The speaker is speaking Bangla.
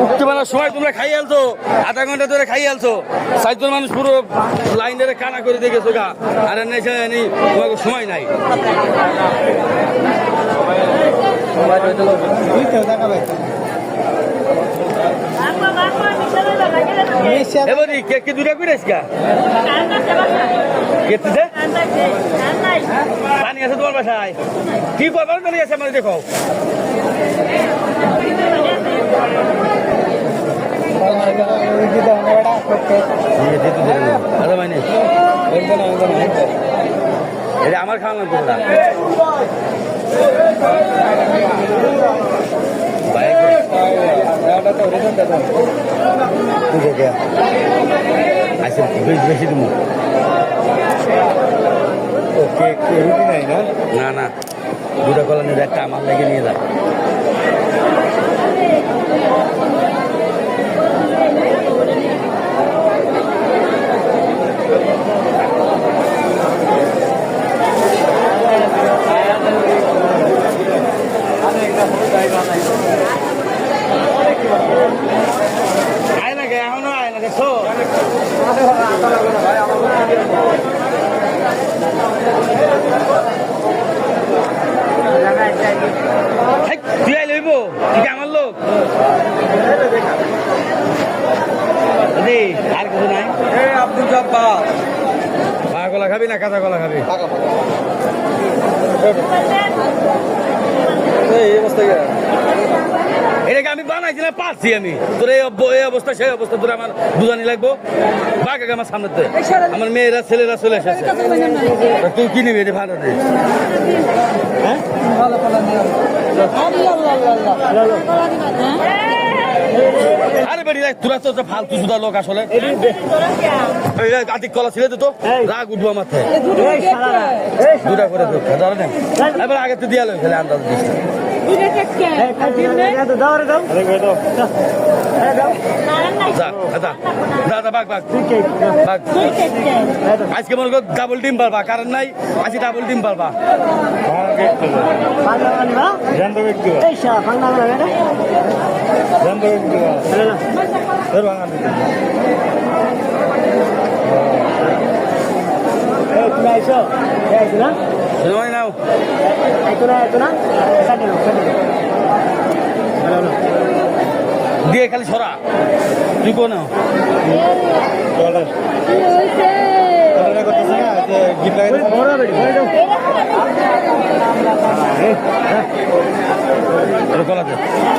উঠতে পারার সময় তোমরা খাই আলছো, আধা ঘন্টা ধরে খাই আলছো, 4 জন মানুষ পুরো লাইন ধরে কানা করে দিয়ে গেছো গা। আর নেই তোমাকে সময় নাই। এবারে কে দূরে করে পানি আছে তোমার বাসায়? কি করবার পানি আছে আমার দেখো। এটা আমার খাওয়া লাগবে না। আচ্ছা বেশি তুমি রুটি নাই না? না দুটা কলা নিয়ে একটা আমার লেগে নিয়ে যাও। আয় না গে এখনো আয় না দেখছো তুই আই লইব তুই আমার লোক আর কিছু নাই। আব্দুল জব্বার পাকা কলা খাবি না কাঁচা কলা খাবি? এটাকে আমি বানাইছি না পাচ্ছি আমি তোর এই অবস্থা সেই অবস্থা তোর আমার বুঝানি লাগবো। বাঘাকে আমার সামনে আমার মেয়েরা ছেলেরা চলে এসেছে। তুই কি নিবি এটা ভাড়া দে। আরে বেড়ি তোরা তো ফালতু সুদা লোক আসলে। আতিক কলা ছিল তো রাগ উঠবো আমার থেকে। দুটা করে এবার আগে তো দিয়া লোক খেলে আন্দাজ দিচ্ছে। আজকে মনে কর ডাবল ডিম পারবা, কারণ নাই আজকে ডাবল ডিম পারবা। দিয়ে খালি ছড়া তুই কোন গিফট